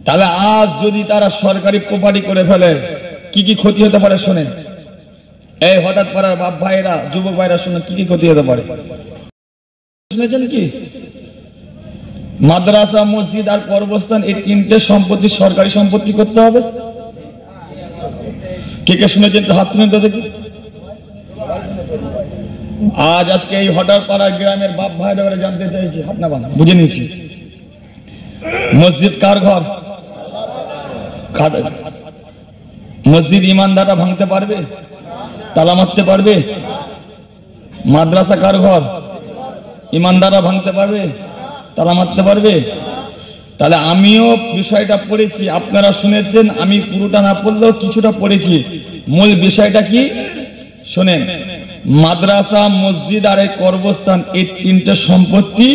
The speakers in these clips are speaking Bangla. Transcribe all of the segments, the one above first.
তাহলে আজ যদি তারা সরকারি প্রপার্টি করে ফেলে কি কি ক্ষতি হতে পারে শোনেন। এই হঠাৎ পাড়ার বাপ ভাইরা যুবক ভাইরা শুনে কি কি ক্ষতি হতে পারে শুনেছেন কি? মাদ্রাসা, মসজিদ আর কবরস্থান এই তিনটে সম্পত্তি সরকারি সম্পত্তি করতে হবে। কে কে শুনেছেন তো হাত তুলে দেখি। আজকে এই হঠাৎ পাড়ার গ্রামের বাপ ভাইরা জানতে চাইছি, হাত না বানা, বুঝে নিয়েছি। মসজিদ কার ঘর? মসজিদ ইমানদাররা ভাঙতে পারবে, তালা মারতে পারবে? মাদ্রাসা কার ঘর? ইমানদাররা ভাঙতে পারবে, তালা মারতে পারবে? তাহলে আমিও বিষয়টা পড়েছি, আপনারা শুনেছেন, আমি পুরোটা না পড়লেও কিছুটা পড়েছি। মূল বিষয়টা কি শোনেন। মাদ্রাসা, মসজিদ আর এই কবরস্থান এই তিনটে সম্পত্তি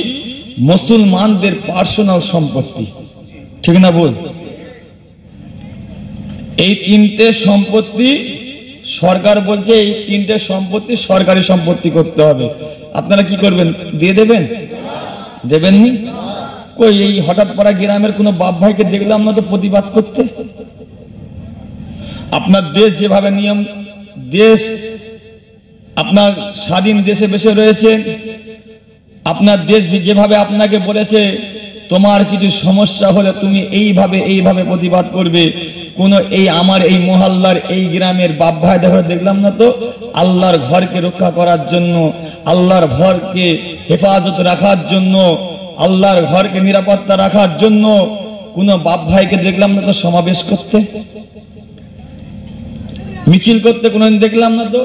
মুসলমানদের পার্সোনাল সম্পত্তি, ঠিক না বল? এই তিনটে সম্পত্তি সরকার বলছে এই তিনটে সম্পত্তি সরকারি সম্পত্তি করতে হবে। আপনারা কি করবেন? দিয়ে দেবেন? দেবেননি? কই এই হঠাৎ পাড়া গ্রামের কোন বাপ ভাইকে দেখলাম না তো প্রতিবাদ করতে। আপনার দেশ যেভাবে নিয়ম, দেশ আপনার স্বাধীন দেশে বেশে রয়েছে, আপনার দেশ যেভাবে আপনাকে বলেছে তোমার কিছু সমস্যা হলে তুমি এইভাবে প্রতিবাদ করবে, কোন এই আমার এই মহল্লার এই গ্রামের বাপ ভাই দেখলাম না তো আল্লাহর ঘরকে রক্ষা করার জন্য, আল্লাহর ঘরকে হেফাজত রাখার জন্য, আল্লাহর ঘরকে নিরাপত্তা রাখার জন্য কোন বাপ ভাইকে দেখলাম না তো সমাবেশ করতে, মিছিল করতে কোনদিন দেখলাম না তো,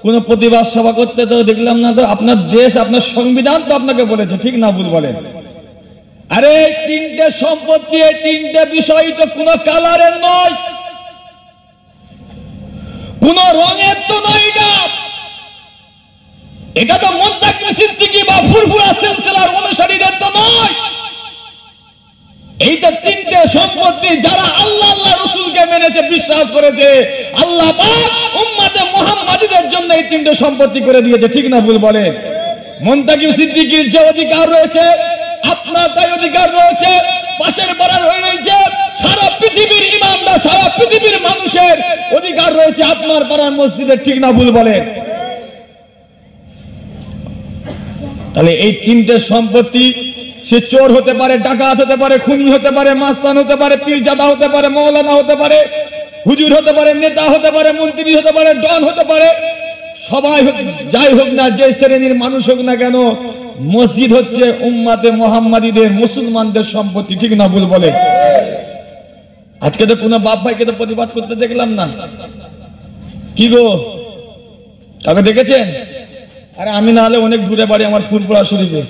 কোন প্রতিবাদ সভা করতে তো দেখলাম না তো। আপনার দেশ, আপনার সংবিধান তো আপনাকে বলেছে, ঠিক না ভুল বলেন? আরে তিনটে সম্পত্তি, এই তিনটে বিষয় তো কোন কালারের নয়, কোন রঙের তো নয়। এটা তো মুনতাকিম সিদ্দিকী বা ফুরফুরা সিলসিলার অনুসারীদের তো নয়। এইটা তিনটে সম্পত্তি যারা আল্লাহ আল্লাহ রাসূলকে মেনেছে, বিশ্বাস করেছে, আল্লাহ পাক উম্মতে মুহাম্মাদীদের জন্য এই তিনটে সম্পত্তি করে দিয়েছে, ঠিক না ভুল বলেন? মুনতাকিম সিদ্দিকীর যে অধিকার রয়েছে আপনার তাই অধিকার রয়েছে, পাশের পাড়ার রয়েছে, সারা পৃথিবীর ইমানদার, সারা পৃথিবীর মানুষের অধিকার রয়েছে আপনার পাড়ার মসজিদের, ঠিক না ভুল বলেন? তাহলে এই তিনটে সম্পত্তি, সে চোর হতে পারে, ডাকাত হতে পারে, খুনি হতে পারে, মাস্তান হতে পারে, পীরজাদা হতে পারে, মৌলানা হতে পারে, হুজুর হতে পারে, নেতা হতে পারে, মন্ত্রী হতে পারে, ডন হতে পারে, সবাই যাই হোক না, যে শ্রেণীর মানুষ হোক না কেন, মসজিদ হচ্ছে উম্মতে মুহাম্মাদীদের, মুসলমানদের সম্পত্তি, ঠিক না ভুল বলে? আজকে তো কোনো বাপ ভাইকে তো প্রতিবাদ করতে দেখলাম না। কি গো, কাকে দেখেছেন? আরে আমি না হলে অনেক দূরে বাড়ি আমার, ফুরফুরা শরীফে।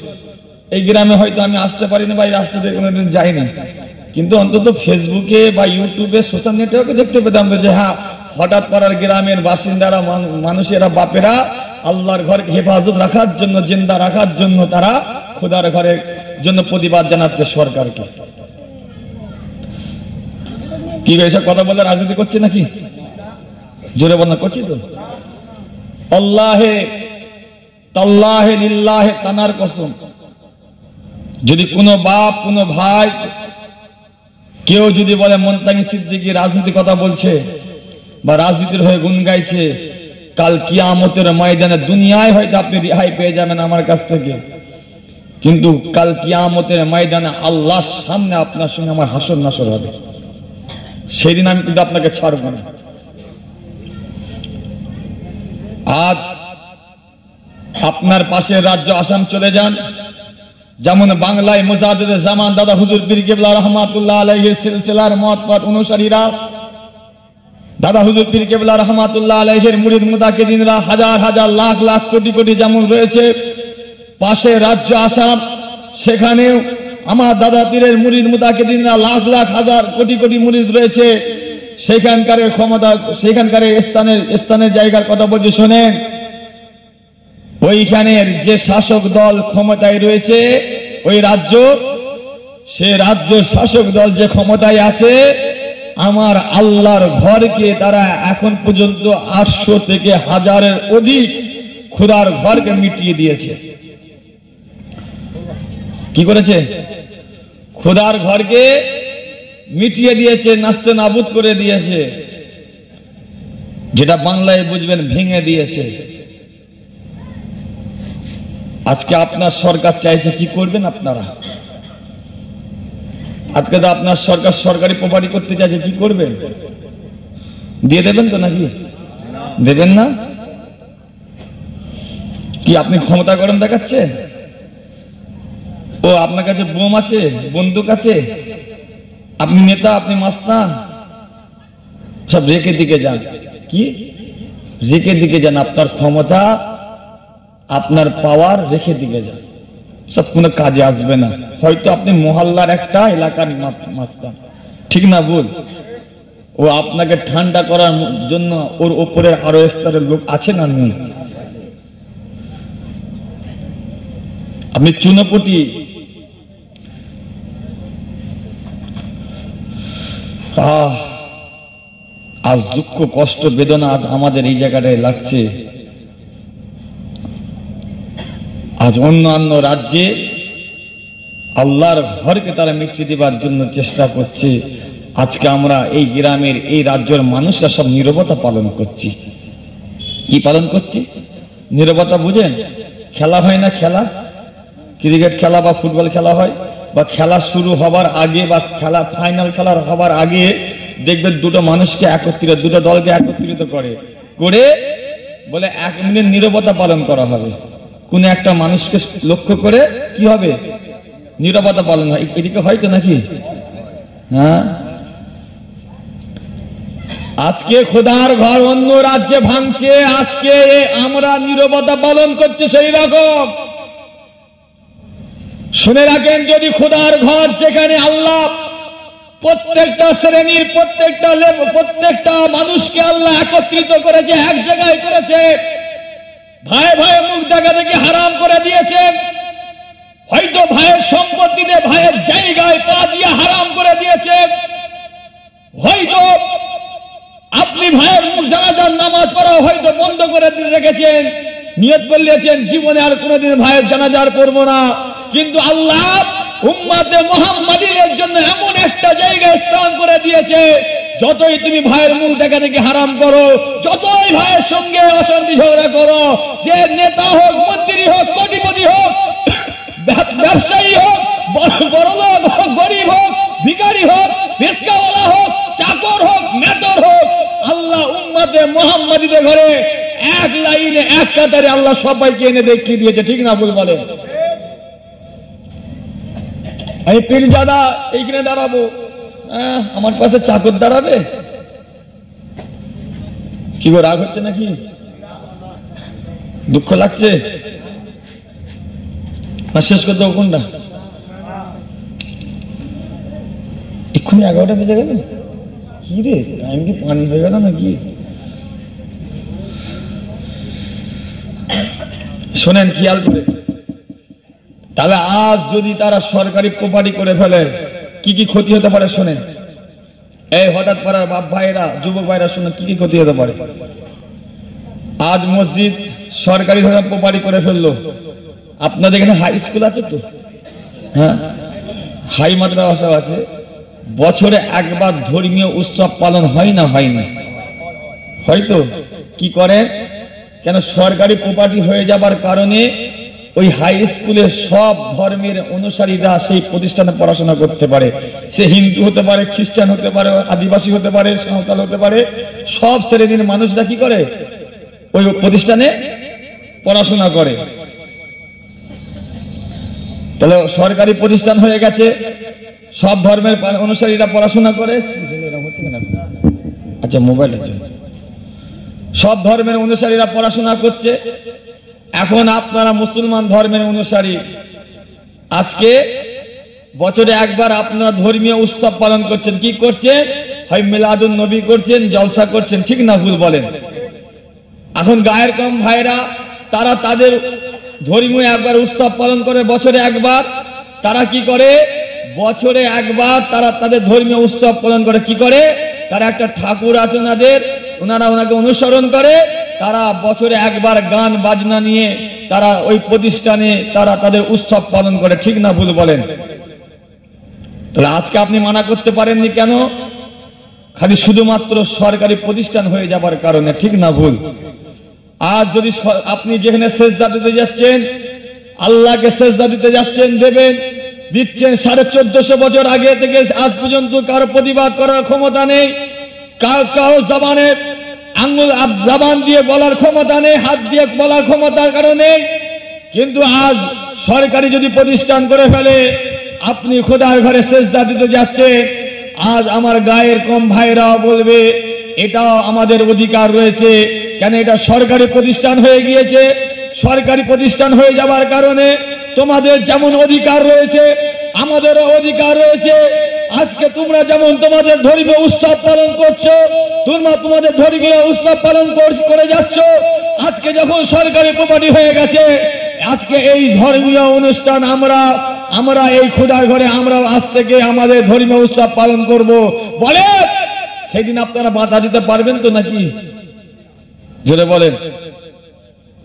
এই গ্রামে হয়তো আমি আসতে পারি না বা এই রাস্তা দিয়ে কোনোদিন যাইনি, কিন্তু অন্তত ফেসবুকে বা ইউটিউবে সোশ্যাল নেটওয়ার্কে দেখতে পেতাম যে হ্যাঁ, হঠাৎ পাড়ার গ্রামের বাসিন্দারা, মানুষেরা, বাপেরা আল্লাহর ঘরকে হেফাজত রাখার জন্য, জিন্দা রাখার জন্য তারা খোদার ঘরের জন্য প্রতিবাদ জানাচ্ছে সরকারকে। কি এসব কথা বলে রাজনীতি করছে নাকি? জোরে বন্ধ করছি তো। আল্লাহে তাল্লাহে লিল্লাহে তানার কসম, যদি কোনো বাপ, কোনো ভাই, কেউ যদি বলে মুনতাকিম সিদ্দিকী রাজনীতি কথা বলছে বা রাজনীতির হয়ে গুণ গাইছে, কাল কিয়ামতের ময়দানে দুনিয়ায় হয়তো আপনি রেহাই পেয়ে যাবেন আমার কাছ থেকে, কিন্তু কাল কিয়ামতের ময়দানে আল্লাহর সামনে আপনার সঙ্গে আমার হাসর নাসর হবে, সেদিন আমি কিন্তু আপনাকে ছাড়ব না। আজ আপনার পাশের রাজ্য আসাম চলে যান, যেমন বাংলায় মুজাদ্দিদে জামান দাদা হুজুর পীর কেবলা রহমাতুল্লাহ আলাইহির সিলসিলার মতপাত অনুসারীরা, দাদা হুজুর পীর কেবলা রহমাতুল্লাহ আলাইহির মুরিদ মুতাকিদিনরা হাজার হাজার, লাখ লাখ, কোটি কোটি যেমন রয়েছে, পাশে রাজ্য আসাম, সেখানেও আমার দাদা পীরের মুরিদ মুতাকিদিনরা লাখ লাখ, হাজার, কোটি কোটি মুরিদ রয়েছে। সেখানকার ক্ষমতা, সেখানকার স্থানের জায়গার কথা বলছি শোনেন। ওইখানের যে শাসক দল ক্ষমতায় রয়েছে ওই রাজ্য, সে রাজ্য শাসক দল যে ক্ষমতায় আছে, আমার আল্লাহর ঘরকে তারা এখন পর্যন্ত 800 থেকে 1000-এর অধিক খোদার ঘরকে মিটিয়ে দিয়েছে। কি করেছে? খোদার ঘরকে মিটিয়ে দিয়েছে, নাস্তে নাবুদ করে দিয়েছে, যেটা বাংলায় বুঝবেন ভেঙে দিয়েছে। আজকে আপনার সরকার চাইছে, কি করবেন আপনারা? আজকে তো আপনার সরকার সরকারি প্রপার্টি করতে চাইছে, কি করবেন? দিয়ে দেবেন তো নাকি দেবেন না? কি আপনি ক্ষমতা গরম দেখাচ্ছে? ও আপনার কাছে বোম আছে, বন্দুক আছে, আপনি নেতা, আপনি মাস্তান, সব রেখে দিকে যান। কি রেখে দিকে যান? আপনার ক্ষমতা, আপনার পাওয়ার রেখে দিকে যান, সব কোনো কাজে আসবে না। হয়তো আপনি মহল্লার একটা এলাকার মাস্তান, ঠিক না ভুল? ও আপনাকে ঠান্ডা করার জন্য ওর ওপরে আরো স্তরের লোক আছে না নেই? আপনি চুনোপুটি, আজ দুঃখ কষ্ট বেদনা আজ আমাদের এই জায়গাটায় লাগছে। আজ অন্যান্য রাজ্যে আল্লাহর ঘরকে তারা মিটিয়ে দেবার জন্য চেষ্টা করছে। আজকে আমরা এই গ্রামের, এই রাজ্যের মানুষরা সব নীরবতা পালন করছি। কি পালন করছি? নীরবতা বুঝেন? খেলা হয় না, খেলা, ক্রিকেট খেলা বা ফুটবল খেলা হয়, বা খেলা শুরু হবার আগে বা খেলা ফাইনাল খেলার হবার আগে দেখবেন দুটো মানুষকে একত্রিত, দুটো দলকে একত্রিত করে বলে 1 মিনিট নীরবতা পালন করা হবে। কোন একটা মানুষকে লক্ষ্য করে কি হবে? নীরবতা পালন হয়। এদিকে হয়তো নাকি? হ্যাঁ, আজকে খোদার ঘর অন্য রাজ্যে ভাঙছে, আজকে আমরা নীরবতা পালন করছি সেই রকম। শুনে রাখেন, যদি খোদার ঘর যেখানে আল্লাহ প্রত্যেকটা শ্রেণীর, প্রত্যেকটা মানুষকে আল্লাহ একত্রিত করেছে, এক জায়গায় করেছে, ভাই ভাই মুখ দেখা দেখে হারাম করে দিয়েছে, হয়তো ভাইয়ের সম্পত্তিতে, ভাইয়ের জায়গায় পা দিয়ে হারাম করে দিয়েছে, হয়তো আপনি ভাইয়ের মুখ জানাজার নামাজ পড়া হয়তো বন্ধ করে রেখেছেন, নিয়ত করে নিয়েছেন জীবনে আর কোনোদিন ভাইয়ের জানাজার পড়বো না। কিন্তু আল্লাহ উম্মতে মুহাম্মাদীদের জন্য এমন একটা জায়গায় স্থান করে দিয়েছে, যতই তুমি ভাইয়ের মুখ দেখা দেখে হারাম করো, যতই ভাইয়ের সঙ্গে অশান্তি ঝগড়া করো, যে নেতা হোক, মন্ত্রী হোক, কোটিপতি হোক, ব্যবসায়ী হোক, বড়লোক হোক, গরিব হোক, ভিখারি হোক, রিস্কাওয়ালা হোক, চাকর হোক, মেতর হোক, আল্লাহ উম্মতে মুহাম্মাদীদের ঘরে এক লাইনে, এক কাতারে আল্লাহ সবাইকে এনে দেখিয়ে দিয়েছে, ঠিক না ভুল বলেন? আমি পীরজাদা এইখানে দাঁড়াবো, আমার পাশে চাকর দাঁড়াবে, কি গো রাগ হচ্ছে নাকি? দুঃখ লাগছে? শেষ করতে হবে কোনটা? এক্ষুনি 11টা বেজে গেল, কি রে টাইম কি পানি হয়ে গেল নাকি? শোনেন খেয়াল করে, তাহলে আজ যদি তারা সরকারি প্রপার্টি করে ফেলে কি কি ক্ষতি হতে পারে শোনেন। এই হঠাৎ পাড়ার বাপ ভাইরা, যুবক ভাইরা শোনেন কি কি ক্ষতি হতে পারে। আজ মসজিদ সরকারি ভাবে প্রপার্টি করে ফেললো। আপনাদের এখানে হাই স্কুল আছে তো? হ্যাঁ, হাই মাদ্রাসা আছে। বছরে একবার ধর্মীয় উৎসব পালন হয় না? হয়নি? হয়তো কি করে, কেন সরকারি প্রপার্টি হয়ে যাবার কারণে ওই হাই স্কুলে সব ধর্মের অনুসারীরা সেই প্রতিষ্ঠানে পড়াশোনা করতে পারে। সে হিন্দু হতে পারে, খ্রিস্টান হতে পারে, আদিবাসী হতে পারে, সাঁওতাল হতে পারে, সব শ্রেণীর মানুষরা কি করে ওই প্রতিষ্ঠানে পড়াশোনা করে। তাহলে সরকারি প্রতিষ্ঠান হয়ে গেছে, সব ধর্মের অনুসারীরা পড়াশোনা করে। আচ্ছা, মোবাইল আছে, সব ধর্মের অনুসারীরা পড়াশোনা করছে। এখন আপনারা মুসলমান ধর্মের অনুসারী, আজকে বছরে একবার আপনারা ধর্মীয় উৎসব পালন করছেন। কি করছেন? হয় মিলাদুন নবী করছেন, জলসা করছেন, ঠিক না ভুল বলেন? এখন গায়ের কম ভাইরা তারা তাদের ধর্মীয় একবার উৎসব পালন করে বছরে একবার। তারা কি করে? বছরে একবার তারা তাদের ধর্মীয় উৎসব পালন করে। কি করে? তারা একটা ঠাকুর আছে ওনারা ওনাকে অনুসরণ করে। তারা বছরে একবার গান বাজনা নিয়ে তারা ওই প্রতিষ্ঠানে তারা তাদের উৎসব পালন করে, ঠিক না ভুল বলেন? তাহলে আজকে আপনি মানা করতে পারেননি কেন? খালি শুধুমাত্র সরকারি প্রতিষ্ঠান হয়ে যাবার কারণে, ঠিক না ভুল? আজ যদি আপনি যেখানে সেজদা দিতে যাচ্ছেন, আল্লাহকে সেজদা দিতে যাচ্ছেন, দিচ্ছেন 1450 বছর আগে থেকে আজ পর্যন্ত কারো প্রতিবাদ করার ক্ষমতা নেই, কারো জবান দিয়ে বলার ক্ষমতা নেই, হাত দিয়ে বলার ক্ষমতার কারণে। কিন্তু আজ সরকারি যদি প্রতিষ্ঠান করে ফেলে, আপনি খোদার ঘরে সেজদা দিতে যাচ্ছেন, আজ আমার গায়ের কম ভাইরাও বলবে এটাও আমাদের অধিকার রয়েছে। কেন? এটা সরকারি প্রতিষ্ঠান হয়ে গিয়েছে। সরকারি প্রতিষ্ঠান হয়ে যাবার কারণে তোমাদের যেমন অধিকার রয়েছে, আমাদেরও অধিকার রয়েছে। আজকে তোমরা যেমন তোমাদের ধর্মীয় উৎসব পালন করছো, তোমরা তোমাদের ধর্মীয় উৎসব পালন করে যাচ্ছ, আজকে যখন সরকারি প্রপার্টি হয়ে গেছে, আজকে এই ধর্মীয় অনুষ্ঠান আমরা এই খোদার ঘরে আমরা আজ থেকে আমাদের ধর্মীয় উৎসব পালন করব বলে, সেদিন আপনারা বাধা দিতে পারবেন তো নাকি? জোরে বলেন,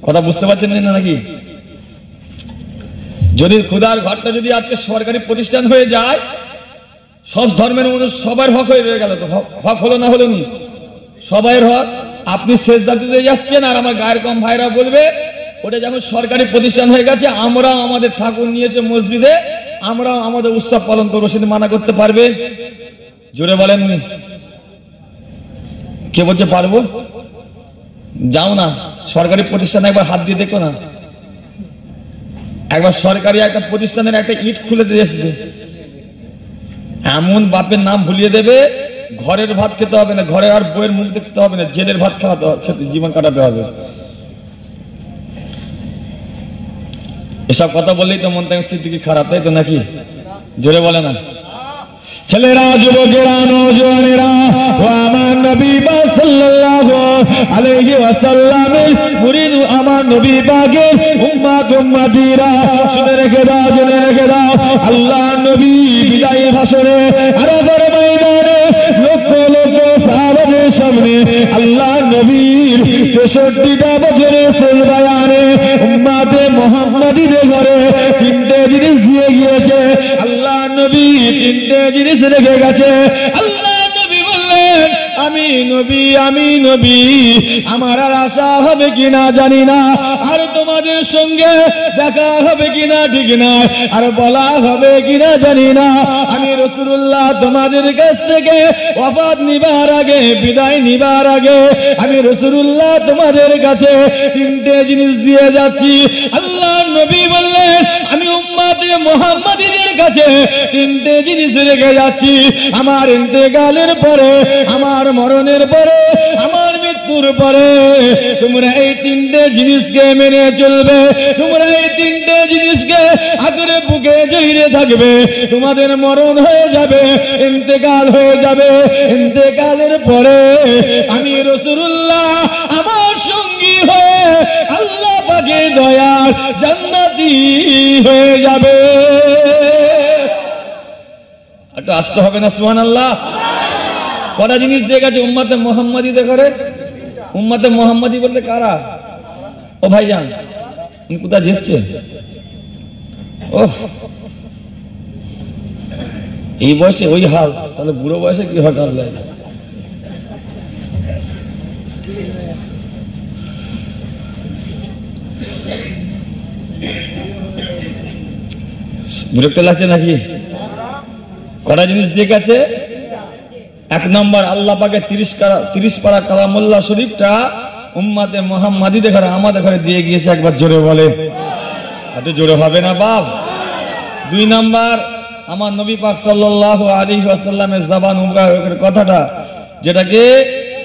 কথা বুঝতে পারছেন না নাকি? যদি খোদার ঘরটা যদি আজকে সরকারি প্রতিষ্ঠান হয়ে যায়, সব ধর্মের মানুষ সবার হক হয়ে গেল, তো হক হলো না হলো নি? সবাইয়ের হক। আপনি সেজদা দিতে যাচ্ছেন আর আমার গায়ের কম ভাইরা বলবে ওটা যখন সরকারি প্রতিষ্ঠান হয়ে গেছে, আমরাও আমাদের ঠাকুর নিয়ে এসে মসজিদে আমরাও আমাদের উৎসব পালন করবো, সেটা মানা করতে পারবে? জোরে বলেননি। কে বলছে পারবো? যাও না সরকারি প্রতিষ্ঠানে একবার হাত দিয়ে দেখো না, একবার সরকারি একটা প্রতিষ্ঠানের একটা ইট খুলে দিয়ে আসবে, এমন বাপের নাম ভুলিয়ে দেবে, ঘরের ভাত খেতে হবে না, ঘরে আর বইয়ের মুখ দেখতে হবে না, জেলের ভাত খেতে জীবন কাটাতে হবে। এসব কথা বললেই তো মন থেকে স্মৃতি খারাপ, তাই তো নাকি? জোরে বলে না। ছেলেরা, যুবকেরা, নওজওয়ানেরা, ও আমার নবী পাক সাল্লাল্লাহু আলাইহি ওয়াসাল্লামের মুরিদ, আমার নবী পাকের উম্মতিরা, শুনে রেখে দাও, জেনে রেখে দাও, আল্লাহ নবী বিদায় ভাষণে আরাফার ময়দানে লক্ষ লক্ষ সাহাবাদের সামনে আল্লাহ নবীর 64টা বছরের বয়ানে উম্মতে মুহাম্মাদীদের ঘরে 3টে জিনিস দিয়ে গিয়েছে। আল্লাহ নবী 3টে জিনিস রেখে গেছে। আল্লাহ নবী বললেন, আমি নবী, আমার আর আশা হবে কিনা জানি না, আর তোমাদের সঙ্গে দেখা হবে কিনা ঠিক না, আর বলা হবে কিনা জানি না। আমি রাসূলুল্লাহ তোমাদের কাছ থেকে ওয়াফাত নিবার আগে, বিদায় নিবার আগে, আমি রাসূলুল্লাহ তোমাদের কাছে 3টে জিনিস দিয়ে যাচ্ছি। আল্লাহ নবী বললেন, আমি উম্মতে মুহাম্মাদীদের কাছে 3টে জিনিস রেখে যাচ্ছি। আমার ইন্তেকালের পরে, আমার মরণের পরে, আমার মৃত্যুর পরে তোমরা এই 3টে জিনিসকে মেনে চলবে, তোমরা এই 3টে জিনিসকে আগরে বুকে জড়িয়ে থাকবে। তোমাদের মরণ হয়ে যাবে, ইন্তেকাল হয়ে যাবে, ইন্তেকালের পরে আমি রাসূলুল্লাহ আমার সঙ্গী হয়ে আল্লাহ পাকের দয়ার জান্নাতি হয়ে যাবে। একটু আসতে হবে না সুবহানাল্লাহ? কটা জিনিস দিয়ে গেছে উম্মতে মুহাম্মাদীদের ঘরে? উম্মতে মুহাম্মাদী বলতে কারা? ও ভাইজান, কোথায় যেচ্ছে? ও এই বয়সে ওই হাল, তাহলে বুড়ো বয়সে কি হয়? কাল লাগে বিরক্ত লাগছে নাকি? কটা জিনিস দিয়ে গেছে? 1 নম্বর, আল্লাহ পাকের 30 পারা কালামুল্লাহ শরীফটা উম্মতে মুহাম্মাদীদের ঘরে, আমাদের ঘরে দিয়ে গিয়েছে। একবার জোরে বলে, একটু জোরে হবে না বাপ? 2 নম্বর, আমার নবী পাক সাল্লাল্লাহু আলাইহি ওয়াসাল্লামের জবান মুবারকের কথাটা, যেটাকে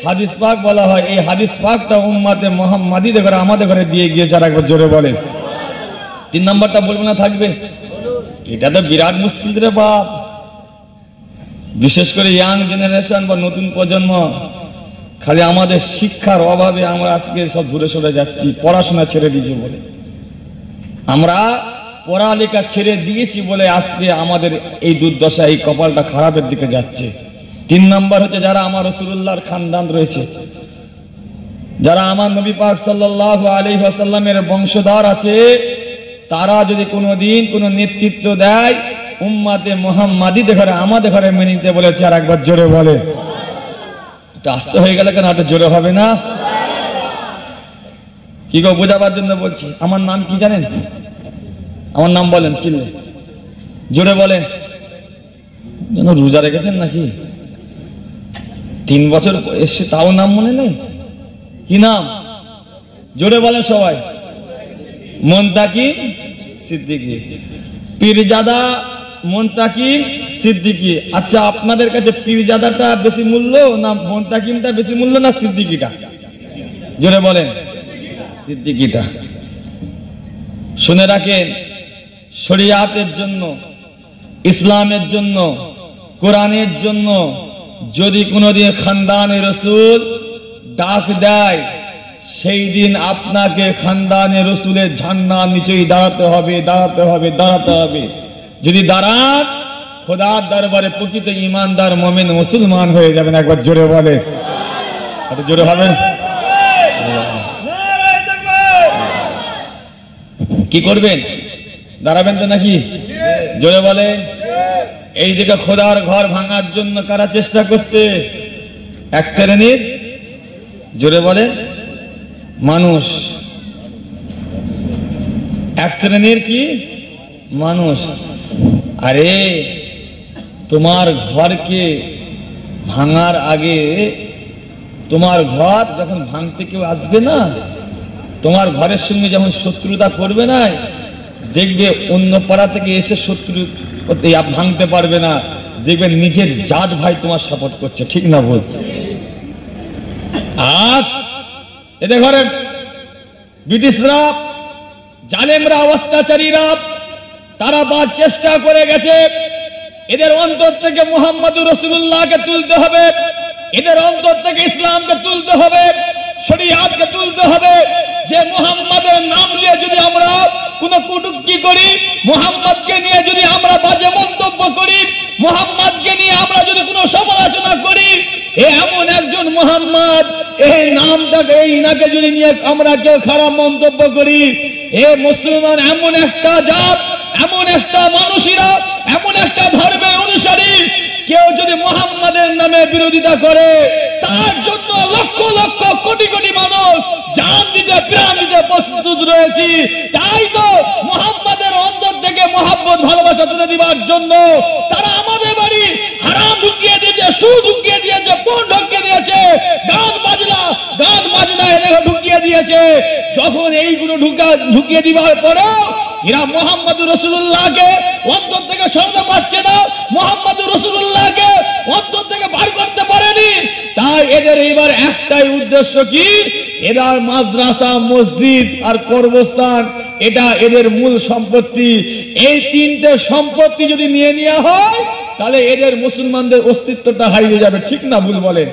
হাদিস পাক বলা হয়, এই হাদিস পাকটা উম্মতে মুহাম্মাদীদের ঘরে, আমাদের ঘরে দিয়ে গিয়েছে। আর একবার জোরে বলে। 3 নম্বরটা বলবো না, থাকবে? এটা তো বিরাট মুশকিল রে বাপ, বিশেষ করে ইয়াং জেনারেশন বা নতুন প্রজন্ম। খালি আমাদের শিক্ষার অভাবে আমরা আজকে সব দূরে সরে যাচ্ছি, পড়াশোনা ছেড়ে দিয়েছি বলে, আমরা পড়ালেখা ছেড়ে দিয়েছি বলে আজকে আমাদের এই দুর্দশা, এই কপালটা খারাপের দিকে যাচ্ছে। 3 নম্বর হচ্ছে, যারা আমার রাসূলুল্লাহর খানদান রয়েছে, যারা আমার নবী পাক সাল্লাল্লাহু আলাইহি ওয়াসাল্লামের বংশধর আছে, তারা যদি কোনোদিন কোনো নেতৃত্ব দেয়, উম্মাতে মুহাম্মাদিদের ঘরে আমাদের ঘরে মেনে নিতে বলেছে। আর একবার জোরে বলে, এটা আস্তে হয়ে গেলে কেন, এটা জোরে হবে না? কি গো, বোঝাবার জন্য বলছি। আমার নাম কি জানেন? আমার নাম বলেন, চিনলে জোরে বলেন। যেন রোজা রেখেছেন নাকি? 3 বছর এসে তাও নাম মনে নেই? কি নাম? জোরে বলেন সবাই। মুনতাকিম সিদ্দিকী, পীরজাদা মুনতাকিম সিদ্দিকী। আচ্ছা, আপনাদের কাছে পীরজাদাটা বেশি মূল্য না মুনতাকিমটা বেশি মূল্য না সিদ্দিকীটা? জোরে বলেন, সিদ্দিকীটা। শুনে রাখেন, শরিয়াতের জন্য, ইসলামের জন্য, কোরআনের জন্য যদি কোনোদিন খানদানে রসুল ডাক দেয়, সেই দিন আপনাকে খানদানে রসুলের ঝান্ডার নিচেই দাঁড়াতে হবে, দাঁড়াতে হবে, দাঁড়াতে হবে। যদি দাঁড়ান, খোদার দরবারে প্রকৃত ইমানদার মুমিন মুসলমান হয়ে যাবেন। একবার জোরে বলে, এত জোরে হবে। কি করবেন? দাঁড়াবেন তো নাকি? জোরে বলে। এই দিকে খোদার ঘর ভাঙার জন্য কারা চেষ্টা করছে? এক শ্রেণীর, জোরে বলে, মানুষ। এক শ্রেণীর কি মানুষ। আরে তোমার ঘরকে ভাঙার আগে, তোমার ঘর যখন ভাঙতে কেউ আসবে না, তোমার ঘরের সঙ্গে যখন শত্রুতা করবে না, দেখবে অন্য পাড়া থেকে এসে শত্রু ভাঙতে পারবে না, দেখবে নিজের জাত ভাই তোমার সাপোর্ট করছে। ঠিক না বল? আজ এদের ঘরে ব্রিটিশরা, জালেমরা, অত্যাচারীরা, তারা বাদ চেষ্টা করে গেছে। এদের অন্তর থেকে মুহাম্মদুর রাসূলুল্লাহকে তুলতে হবে, এদের অন্তর থেকে ইসলামকে তুলতে হবে, শরীয়তকে তুলতে হবে। যে মুহাম্মাদের নাম নিয়ে যদি আমরা কোনো কটূক্তি করি, মুহাম্মদকে নিয়ে যদি আমরা বাজে মন্তব্য করি, মুহাম্মদকে নিয়ে আমরা যদি কোনো সমালোচনা করি, এমন একজন মুহাম্মদ, এই নামটাকে, এই ইনাকে যদি নিয়ে আমরা কেউ খারাপ মন্তব্য করি, এ মুসলমান এমন একটা জাত, এমন একটা মানুষেরা, এমন একটা ধর্মের অনুসারী, কেউ যদি মুহাম্মাদের নামে বিরোধিতা করে, তার জন্য লক্ষ লক্ষ কোটি কোটি মানুষ জান দিতে, প্রাণ দিতে প্রস্তুত রয়েছি। তাই তো মুহাম্মাদের অন্তর থেকে মহব্বত, ভালোবাসা তুলে দিবার জন্য তারা আমাদের বাড়ি হারাম ঢুকিয়ে দিয়েছে, সুদ ঢুকিয়ে দিয়েছে, পণ ঢুকিয়ে দিয়েছে, গান বাজনা এদের ঢুকিয়ে দিয়েছে। যখন এইগুলো ঢুকিয়ে দিবার পরেও এরা মুহাম্মদুর রাসূলুল্লাহকে অন্তর থেকে সরাতে পারছে না, মুহাম্মদুর রাসূলুল্লাহকে অন্তর থেকে বার করতে পারেনি। তাই এদের এবার একটাই উদ্দেশ্য, কি? এরা মাদ্রাসা, মসজিদ আর কবরস্থান, এটা এদের মূল সম্পত্তি। এই তিনটে সম্পত্তি যদি নিয়ে নেওয়া হয়, তাহলে এদের মুসলমানদের অস্তিত্বটা হারিয়ে যাবে। ঠিক না ভুল বলেন?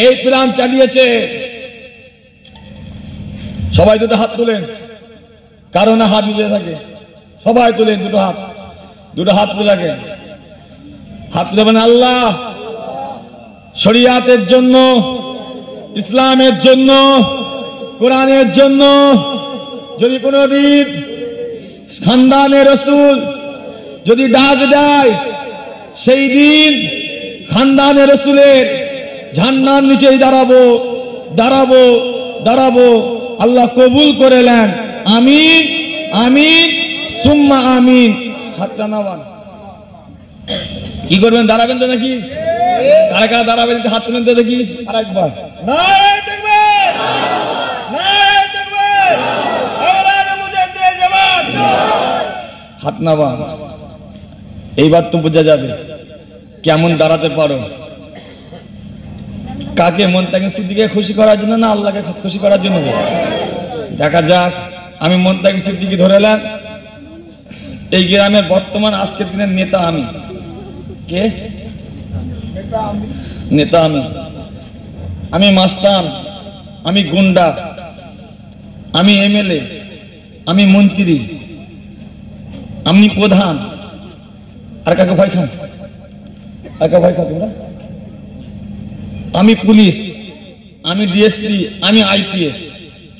এই প্ল্যান চালিয়েছে। সবাই দুটো হাত তুলেন, কারো না হাত মিলে থাকে, সবাই তুলেন দুটো হাত, দুটো হাত তুলে রাখেন। হাত দেবেন আল্লাহ, শরিয়াতের জন্য, ইসলামের জন্য, কোরআনের জন্য। যদি কোনদিন খানদানে রসুল যদি ডাক দেয়, সেই দিন খানদানে রসুলের ঝান্ডার নিচেই দাঁড়াবো, দাঁড়াবো, দাঁড়াবো। আল্লাহ কবুল করে নেন। আমিন, আমিন, সুম্মা আমিন। হাতটা নামান। কি করবেন? দাঁড়াবেন তো নাকি? কারা কারা দাঁড়াবেন? হাত তুলেন তো দেখি আর একবার। নারায়ে তাকবীর, নারায়ে তাকবীর, আওলাদে মুজাদ্দিদ জামান। হাত নামান। এইবার তো বোঝা যাবে কেমন দাঁড়াতে পারো। কাকে? মুনতাকিম সিদ্দিকীকে খুশি করার জন্য না আল্লাহকে খুশি করার জন্য? দেখা যাক। আমি মুনতাকিম সিদ্দিকী ধরে এলাম। এই গ্রামের বর্তমান আজকের দিনের নেতা আমি। কে নেতা? আমি মাস্তান, আমি গুন্ডা, আমি এমএলএ, আমি মন্ত্রী, আমি প্রধান। আর কাকে ভয় খান? আর কাকে ভয় খান তোমরা? আমি পুলিশ, আমি ডিএসপি, আমি আইপিএস।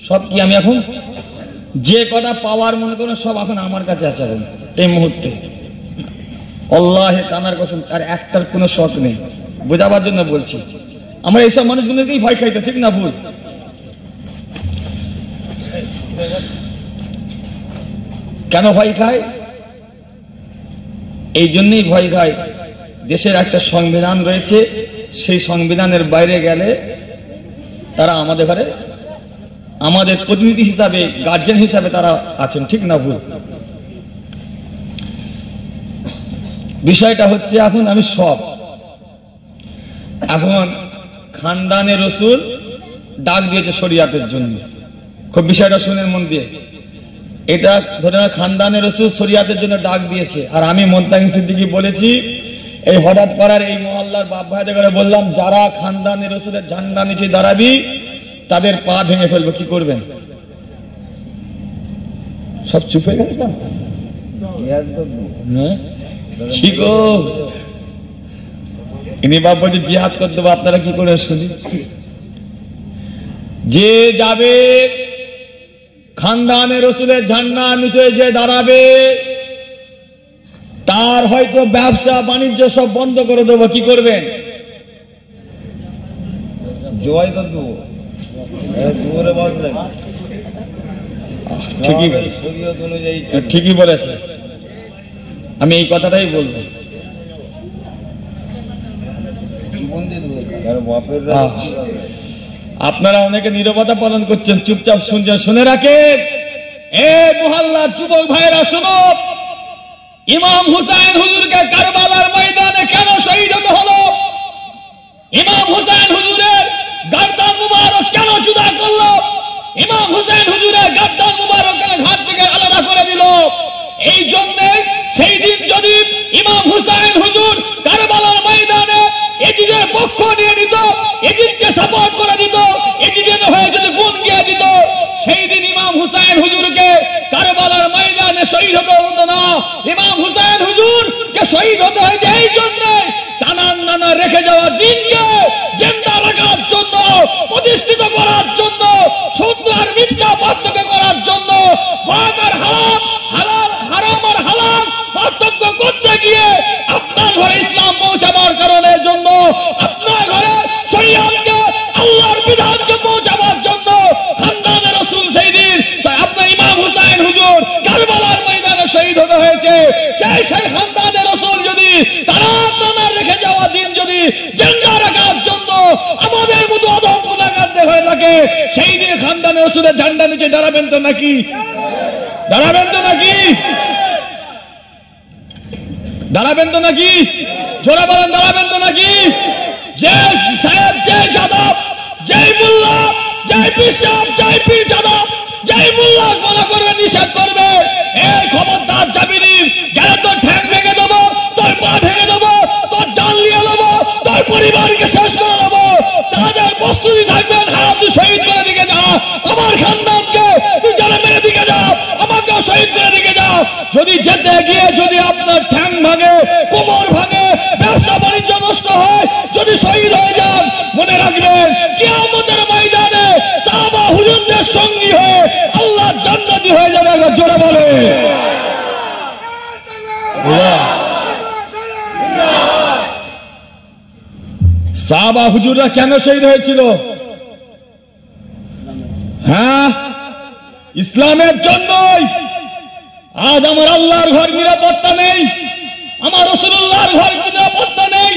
সব কি আমি এখন? যে কটা পাওয়ার মনে করেন সব এখন আমার কাছে আছে এখন এই মুহূর্তে। আল্লাহে তাআলার কসম, আর একটার কোনো শখ নেই, বোঝাবার জন্য বলছি। আমরা এইসব মানুষগুলোকেই ভয় খাইতে, ঠিক না ভুল? কেন ভয় খায়? এই জন্যই ভয় খায়, দেশের একটা সংবিধান রয়েছে, সেই সংবিধানের বাইরে গেলে তারা আমাদের ঘরে আমাদের প্রতিনিধি হিসাবে, গার্জিয়ান হিসাবে তারা আছেন, ঠিক না ভুল? বিষয়টা হচ্ছে এখন আমি এখন খানদানে রসুল ডাক দিয়েছে শরিয়াতের জন্য। খুব বিষয়টা শুনেন মন দিয়ে। এটা ধরে না, খানদানে রসুল শরিয়াতের জন্য ডাক দিয়েছে, আর আমি মোন্তাকিম সিদ্দিকী বলেছি, এই হঠাৎ পাড়ার এই মহল্লার বাপ ভাইদের করে বললাম, যারা খানদানে রসুলের ঝান্ডা নিচে দাঁড়াবি তাদের পা ভেঙে ফেলবো। কি করবেন? সব চুপ হয়ে গেল। ঠিক ইনি বাপ বলছে জিহাদ করে দেবো, আপনারা কি করে শুনি? যে যাবে খানদানে রসুলের ঝান্ডা নিচে যে দাঁড়াবে তার হয়তো ব্যবসা বাণিজ্য সব বন্ধ করে দেবো। কি করবেন? জয় করে দেবো। ঠিকই বলেছে, আমি এই কথাটাই বলবো। আপনারা অনেকে নীরবতা পালন করছেন, চুপচাপ শুনছেন, শুনে রাখেন। এ মহল্লার যুবক ভাইরা শোনো, ইমাম হুসাইন হুজুরকে কারবালার ময়দানে কেন শহীদ হতে হলো? ইমাম হুসাইন হুজুরের গর্দান মুবারক কেন জুদা করলো? ইমাম হুসাইন হুজুরের গর্দান মুবারকের ঘাট থেকে আলাদা করে দিল? এই জন্য সেই দিন যদি ইমাম হুসাইন হুজুর কারবালার ময়দানে এজিদের পক্ষ নিয়ে নিত, এজিদকে সাপোর্ট করে দিত, এজিদের হয়ে যদি গুণ গিয়ে দিত, সেই দিন ইমাম হুসাইন হুজুরকে কারবালার ময়দানে শহীদ হতে হতো না। ইমাম হুসাইন হুজুরকে শহীদ হতে হয়েছে এই জন্য, নানা রেখে যাওয়া দিনকে জিন্দা রাখার জন্য, প্রতিষ্ঠিত করার জন্য, সত্য আর মিথ্যা পার্থক্য করার জন্য, হক আর হারাম, হারাম আর হালাল পার্থক্য করতে গিয়ে আপনার ঘরে ইসলাম পৌঁছাবার কারণের জন্য, আপনার ঘরে শরিয়াতকে, আল্লাহর বিধানকে পৌঁছাবার জন্য খানদানে রাসূল সেই দিন আপনার ইমাম হুসাইন হুজুর কারবালার ময়দানে শহীদ হতে হয়েছে। সেই খানদানে রাসূল যদি তারা আপনার রেখে যাওয়া দিন যদি জিন্দা রাখার জন্য আমাদের মতো অধম গুনাহগারদের হয়ে থাকে, সেই দিন খানদানে রাসূলের ঝান্ডা নিচে দাঁড়াবেন তো নাকি? দাঁড়াবেন তো নাকি? দাঁড়াবেন তো নাকি? জোরে বলেন, দাঁড়াবেন তো নাকি? যে সাহেব, যে যাদব, যে মোল্লা, যে পিসাব, যে পীর যাদব, যে মোল্লা মনে করবে, নিষেধ করবে, এই খবরদার যাবিনি, গেলে তোর ঠ্যাং ভেঙে দেবো, তোর পা ভেঙে দেবো, তোর জান নিয়ে নেবো, তোর পরিবারকে শেষ করে দেবো। তাদের প্রস্তুতি থাকবেন, হ্যাঁ তুই শহীদ করে দিকে যা, আমার খানদানকে তুই যারা মেরে দিকে যা, আমাকেও শহীদ করে দিকে যা। যদি যেতে গিয়ে যদি আপনার ঠ্যাং ভাঙে, কোমর ভাঙে, ব্যবসা বাণিজ্য নষ্ট হয়, যদি শহীদ হয়ে যান, মনে রাখবেন কিয়ামতের ময়দানে সাহাবা হুজুরদের সঙ্গী হয়ে আল্লাহর জান্নাতি হয়ে যাবে। একবার জোরে বলে। সাহাবা হুজুররা কেন শহীদ হয়েছিল? হ্যাঁ, ইসলামের জন্যই। আজ আমার আল্লাহর ঘর নিরাপত্তা নেই, আমার রাসূলুল্লাহর ঘর নিরাপত্তা নেই,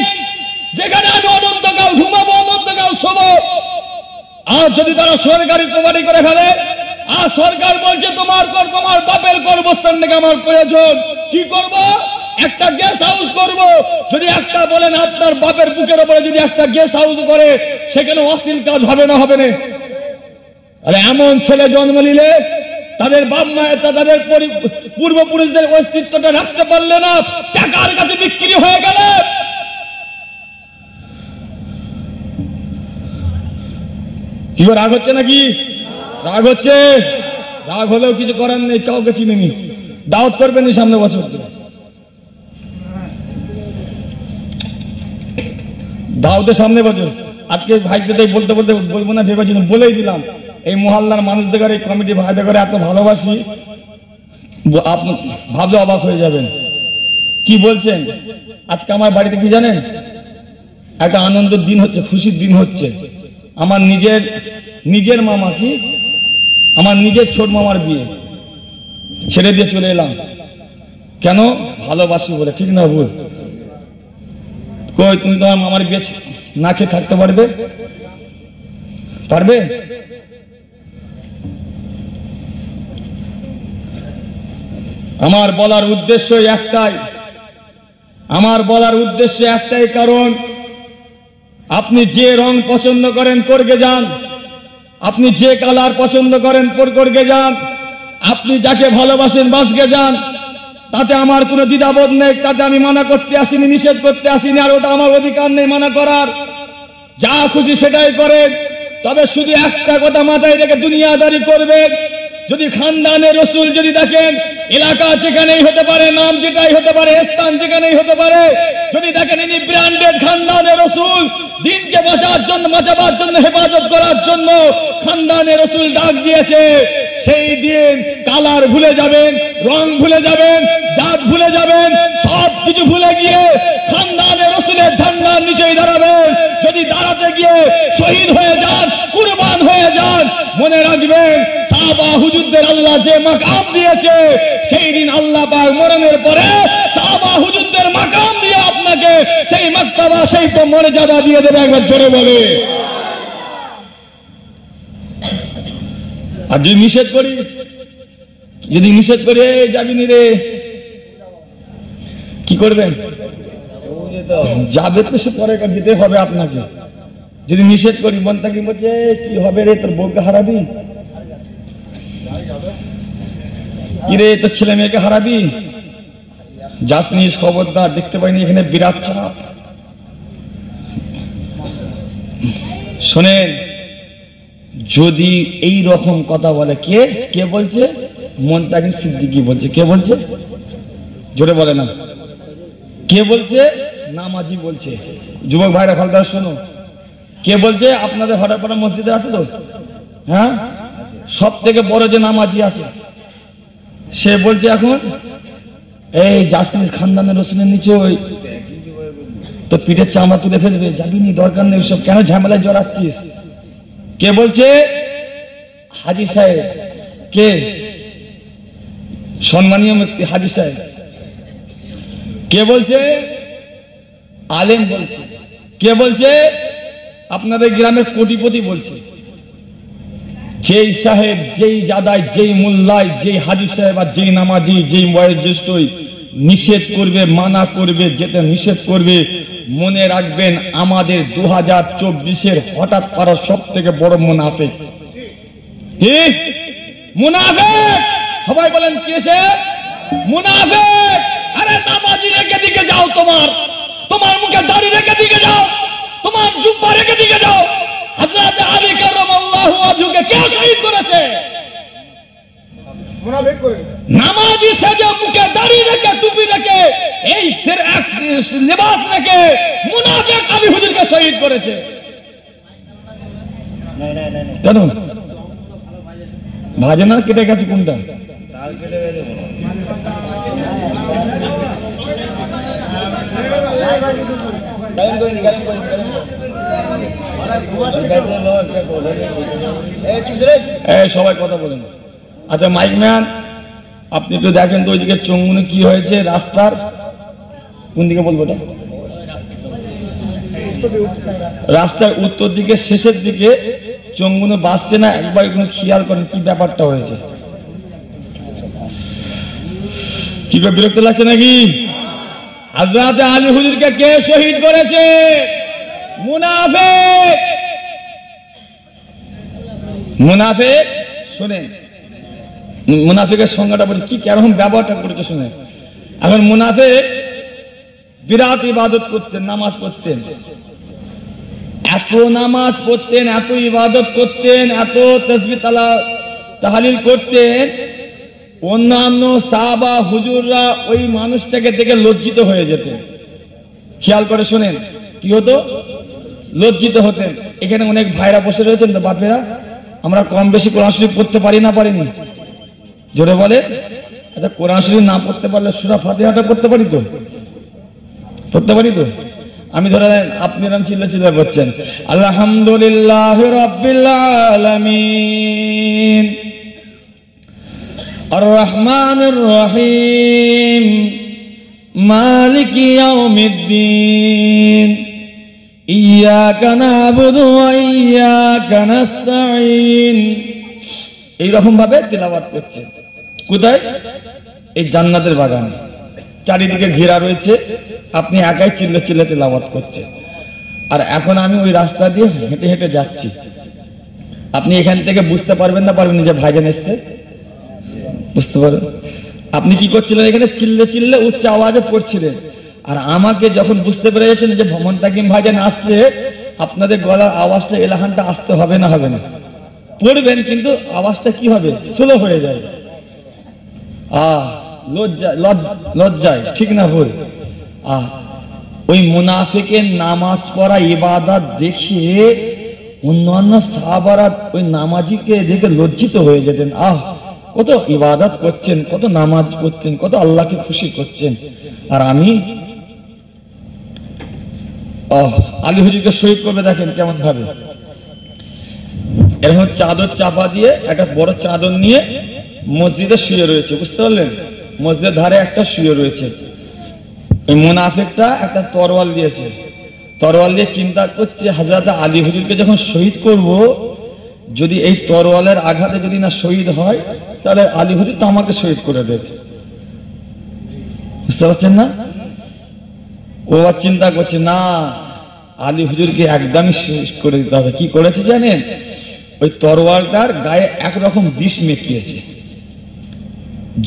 যেখানে আমি অনন্তকাল ঘুমাবো, অনন্তকাল শোবো। আর যদি তারা সরকারি প্রপার্টি করে ফেলে, আর সরকার বলছে তোমার কর, তোমার বাপের কর্মস্থান থেকে আমার প্রয়োজন, কি করব? একটা গেস্ট হাউস করব। যদি একটা বলেন আপনার বাপের বুকের উপরে যদি একটা গেস্ট হাউস করে, সেখানে অশ্লীল কাজ হবে না? হবে না? আরে এমন ছেলে জন্ম নিলে তাদের বাপ মায়ের, তাদের পূর্বপুরুষদের অস্তিত্বটা রাখতে পারলে না, টাকার কাছে বিক্রি হয়ে গেলে। কি রাগ হচ্ছে নাকি? রাগ হচ্ছে? রাগ হলেও কিছু করার নেই, কাউকে চিনিনি। দাওয়াত করবেন সামনে বছর, দাওয়াতের সামনে বছর। আজকে ভাইদের বলতে বলতে বলবো না ভেবেছিলাম, বলেই দিলাম। এই মহল্লার মানুষদের, এই কমিটি ভাইদের করে এত ভালোবাসি, ভাবলে অবাক হয়ে যাবেন। কি বলছেন? আজকে আমার বাড়িতে কি জানেন, একটা আনন্দের দিন হচ্ছে, খুশির দিন হচ্ছে। আমার নিজের মামা, কি আমার নিজের ছোট মামার বিয়ে ছেড়ে দিয়ে চলে এলাম। কেন? ভালোবাসি বলে। ঠিক না ভুল? কই তুমি তোমার মামার বিয়ে না খেয়ে থাকতে পারবে? পারবে? আমার বলার উদ্দেশ্য একটাই, কারণ আপনি যে রং পছন্দ করেন করগে যান, আপনি যে কালার পছন্দ করেন করগে যান, আপনি যাকে ভালোবাসেন বাসগে যান, তাতে আমার কোনো দ্বিধাবোধ নেই। তাতে আমি মানা করতে আসিনি, নিষেধ করতে আসিনি, আর ওটা আমার অধিকার নেই মানা করার। যা খুশি সেটাই করেন, তবে শুধু একটা কথা মাথায় রেখে দুনিয়াদারি করবেন। যদি খানদানে রসুল যদি দেখেন, এলাকা যেখানেই হতে পারে, নাম যেটাই হতে পারে, স্থান যেখানেই হতে পারে, যদি দেখেন ইনি ব্র্যান্ডেড খানদানে রসুল, দিনকে বাঁচাবার জন্য হেফাজত করার জন্য খানদানে রসুল ডাক দিয়েছে, সেই দিন কালার ভুলে যাবেন, রং ভুলে যাবেন, জাত ভুলে যাবেন, সব কিছু ভুলে গিয়ে খানদানে রসুলের ঝান্ডার নিচেই দাঁড়াবেন। যদি দাঁড়াতে গিয়ে শহীদ হয়ে যান, কুরবান হয়ে যান, মনে রাখবেন সাহাবা হুজুরদের আল্লাহ যে মাকাম দিয়েছে, সেই দিন আল্লাহ পাক মরণের পরে সাহাবা হুজুরদের মাকাম দিয়ে আপনাকে সেই মার্তবা, সেই মর্যাদা দিয়ে দেবে। একবার জোরে বলে। আর যদি নিষেধ করি যাবি নি রে, কি করবেন? যাবে তো সে পরে, যেতে হবে আপনাকে। যদি নিষেধ করি, মন থাকি বলছে কি হবে রে, তোর বউকে হারাবি, কি রে তোর ছেলে মেয়েকে হারাবি, যাস নিস, খবরদার, দেখতে পাইনি এখানে বিরাট চাপ। শোনেন, যদি এই রকম কথা বলে, কে বলছে? মুনতাকিম সিদ্দিকী বলছে। কে বলছে? জোরে বলে না। কে বলছে? নামাজি বলছে। যুবক ভাইরা খালদার শোনো, কে বলছে? আপনাদের হঠাৎ মসজিদে আছে তো, হ্যাঁ, সব থেকে বড় যে নামাজি আছে, সে বলছে এখন এই জাসমিন খানদানের রসুলের নিচে ওই তো পিঠের চামড়া তুলে ফেলবে, যাবি নি, দরকার নেই সব, কেন ঝামেলায় জড়াচ্ছিস? কে বলছে? হাজী সাহেব। কে? সম্মানীয় ব্যক্তি হাজী সাহেব। কে বলছে? আলেম বলছে। কে বলছে? আপনাদের গ্রামের কোটিপতি বলছে। যেই সাহেব, যেই জাদায়, যেই মোল্লায়, যেই হাজী সাহেব আর যেই নামাজি, যেই বয়োজ্যেষ্ঠই নিষেধ করবে, মানা করবে, যেতে নিষেধ করবে, মনে রাখবেন আমাদের 2024-এর হঠাৎ পারা সব থেকে বড় মুনাফিক। কি মুনাফিক? সবাই বলেন কে সে? মুনাফিক। আরে নামাজি রেখে দিকে যাও, তোমার মুখে দাড়ি রেখে দিকে যাও, তোমার জুব্বা রেখে দিকে যাও। হযরত আলী কারামাল্লাহু ওয়াজহুকে কে শহীদ করেছে? মুনাফিক করে। নামাজি সেজে মুখে দাড়ি রেখে, টুপি রেখে, এই লিবাস রেখে মুনাফিক আলী হুজুরকে শহীদ করেছে। কেন ভাজে না? কেটে গেছে কোনটা? সবাই কথা বলেন। আচ্ছা মাইক ম্যান, আপনি একটু দেখেন তো ওইদিকে চঙ্গুনে কি হয়েছে রাস্তার, কোন দিকে বলবো? রাস্তার উত্তর দিকে শেষের দিকে চঙ্গুনে বাসছে না, একবার কোনো খেয়াল করেন কি ব্যাপারটা হয়েছে। কি করে বিরক্ত লাগছে নাকি? হযরত আলী হুজুরকে কে শহীদ করেছে? মুনাফিক। মুনাফিক। শুনেন মুনাফিকের সংজ্ঞাটা বলছে, কি কেরকম ব্যবহারটা করেছে শুনেন। এখন মুনাফিক বিরাট ইবাদত করতেন, নামাজ পড়তেন, এত নামাজ পড়তেন, এত ইবাদত করতেন, এত তাসবিহ তাহলিল করতেন, অন্যান্য সাহাবা হুজুররা ওই মানুষটাকে দেখে লজ্জিত হয়ে যেতেন। খেয়াল করে শোনেন, কি হতো? লজ্জিত হতেন। এখানে অনেক ভাইরা বসে রয়েছেন তো, বাপেরা, আমরা কম বেশি কোরআন শরীফ পড়তে পারি না, পারিনি? জোরে বলে। আচ্ছা, কোরআন শরীফ না পড়তে পারলে সূরা ফাতিহাটা পড়তে পারি তো? পড়তে পারি তো? আমি ধরেন আপনি এরকম চিল্লা করছেন, আলহামদুলিল্লাহ রাব্বিল আলামিন আর রহমানির রহিম মালিকি ইয়াউমিদ্দিন ইয়াকা না'বুদু ওয়া ইয়াকা নাস্তাঈন, এইরকম ভাবে তিলাওয়াত করছেন। কোথায়? এই জান্নাতের বাগানে, চারিদিকে ঘেরা রয়েছে, আপনি একাই চিল্লে তিলাওয়াত করছেন। আর এখন আমি ওই রাস্তা দিয়ে হেঁটে হেঁটে যাচ্ছি, আপনি এখান থেকে বুঝতে পারবেন না যে ভাইজান এসছে? বুঝতে পারবেন? আপনি কি করছিলেন? এখানে চিল্লে উচ্চ আওয়াজে পড়ছিলেন। আর আমাকে যখন বুঝতে পেরে যাচ্ছেন যে মোন্তাকিম ভাইজান আসছে, আপনাদের গলার আওয়াজটা এলাহানটা আসতে হবে না? হবে না? পড়বেন, কিন্তু আওয়াজটা কি হবে? স্লো হয়ে যাবে। লজ্জায়, ঠিক না ভুল? ওই মুনাফিকের নামাজ পড়া ইবাদত দেখে অন্যান্য সাহাবারা ওই নামাজিকে দেখে লজ্জিত হয়ে যেতেন। কত ইবাদত করছেন, কত নামাজ পড়ছেন, কত আল্লাহকে খুশি করছেন। আর আমি আলী হুজুরকে শহীদ করবে, দেখেন কেমন ভাবে এরকম চাদর চাপা দিয়ে, একটা বড় চাদর নিয়ে মসজিদে শুয়ে রয়েছে। বুঝতে পারলেন? মসজিদের ধারে একটা শুয়ে রয়েছে। ওই মুনাফিকটা একটা তরোয়াল দিয়েছে, তরোয়াল দিয়ে চিন্তা করছে হযরত আলী হুজুরকে যখন শহীদ করব, যদি এই তরোয়ালের আঘাতে যদি না শহীদ হয়, তাহলে আলী হুজুর তো আমাকে শহীদ করে দেবে। বুঝতে পারছেন না? ও চিন্তা করছে, না, আলী হুজুরকে একদমই শেষ করে দিতে হবে। কি করেছে জানেন? ওই তরোয়ালটার গায়ে একরকম বিষ মেখিয়েছে।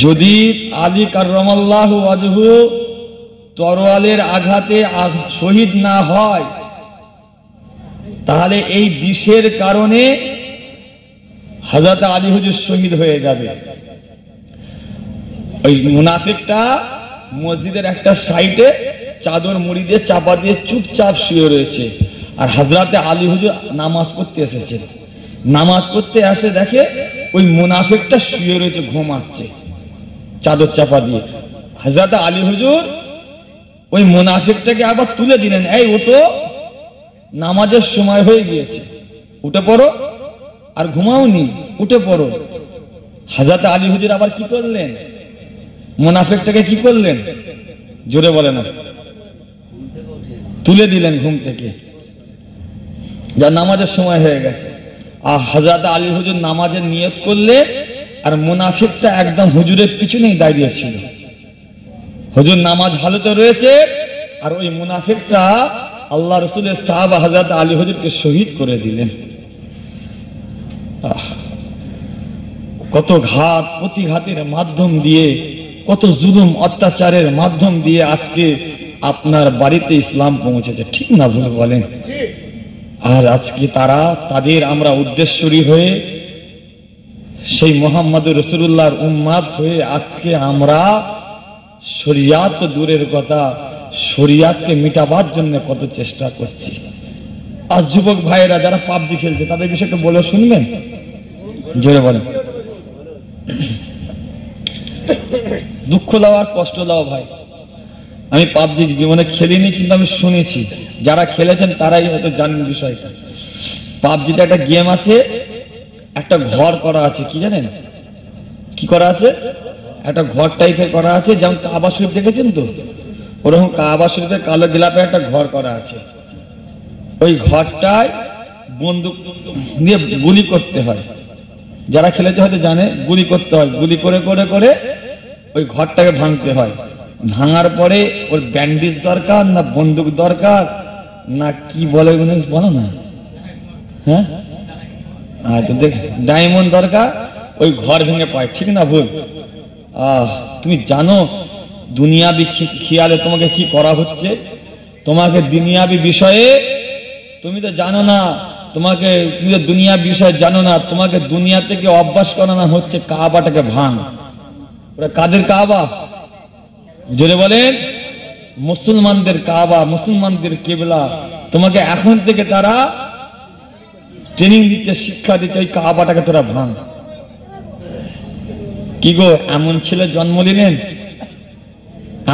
যদি আলী কাররামাল্লাহু ওয়াজহু তরোয়ালের আঘাতে শহীদ না হয়, তাহলে এই বিষের কারণে হযরত আলী হুজুর শহীদ হয়ে যাবে। ওই মুনাফিকটা মসজিদের একটা সাইডে চাদর মুড়ি দিয়ে চাপা দিয়ে চুপচাপ শুয়ে রয়েছে। আর হযরত আলী হুজুর নামাজ পড়তে এসেছেন। নামাজ পড়তে আসে দেখে ওই মুনাফিকটা শুয়ে রয়েছে, ঘুমাচ্ছে চাদর চাপা দিয়ে। হযরত আলী হুজুর ওই মুনাফিকটাকে আবার তুলে দিলেন, এই ওঠো, নামাজের সময় হয়ে গিয়েছে, উঠে পড়ো। আর ঘুমাওনি, উঠে পড়ো। হযরত আলী হুজুর আবার কি করলেন? মুনাফিকটাকে কি করলেন? জোরে বলে না, তুলে দিলেন ঘুম থেকে, যা নামাজের সময় হয়ে গেছে। আর হযরত আলী হুজুর নামাজের নিয়ত করলে, আর মুনাফিকটা একদম হুজুরের পিছনেই দাঁড়িয়ে ছিল। হুজুর নামাজ হালতে রয়েছে, আর ওই মুনাফিকটা আল্লাহ রাসূলের সাহাবা হযরত আলী হুজুরকে শহীদ করে দিলেন। কত ঘাত প্রতিঘাতের মাধ্যম দিয়ে, কত জুলুম অত্যাচারের মাধ্যম দিয়ে আজকে আপনার বাড়িতে ইসলাম পৌঁছেছে, ঠিক না ভুল বলেন? আর আজকে তাদের আমরা উদ্দেশ্যরী হয়ে, সেই মুহাম্মদুর রাসূলুল্লাহর উম্মত হয়ে আজকে আমরা শরিয়াত দূরের কথা, শরিয়াতকে মিটাবার জন্য কত চেষ্টা করছি। আজ যুবক ভাইয়েরা যারা পাবজি খেলছে, তাদের বিষয়ে একটু বলে শুনবেন? জোরে বলেন। দুঃখ দাও আর কষ্ট দাও ভাই, আমি পাবজি জীবনে খেলিনি, কিন্তু আমি শুনেছি, যারা খেলেছেন তারাই হয়তো জানেন বিষয়টা। পাবজিতে একটা গেম আছে, একটা ঘর করা আছে, কি জানেন? কি করা আছে? একটা ঘর টাইপের করা আছে, যেমন কাবা শরীফ দেখেছেন তো, ওরকম কাবা শরীফের কালো গিলাপে একটা ঘর করা আছে। ওই ঘরটায় বন্দুক দিয়ে গুলি করতে হয়, যারা খেলেছে হয়তো জানে, গুলি করতে হয়, গুলি করে করে করে ওই ঘরটাকে ভাঙতে হয়। ভাঙার পরে ওর ব্যান্ডেজ দরকার, না বন্দুক দরকার, না কি বলে বলো না, হ্যাঁ তো দেখ ডায়মন্ড দরকার, ওই ঘর ভেঙে পায়, ঠিক না ভুল? তুমি জানো দুনিয়াবি খেয়ালে তোমাকে কি করা হচ্ছে? তোমাকে দুনিয়াবি বিষয়ে তুমি তো জানো না, তুমি তো দুনিয়া বিষয় জানো না, তোমাকে দুনিয়া থেকে অভ্যাস করানো হচ্ছে কাবাটাকে ভাঙ। ওরা কাদের কাবা? জোরে বলেন। মুসলমানদের কাবা, মুসলমানদের কিবলা। তোমাকে এখন থেকে তারা ট্রেনিং দিচ্ছে, শিক্ষা দিচ্ছে, ওই কাবাটাকে তোরা ভাঙ। কি গো, এমন ছেলে জন্ম দিলেন,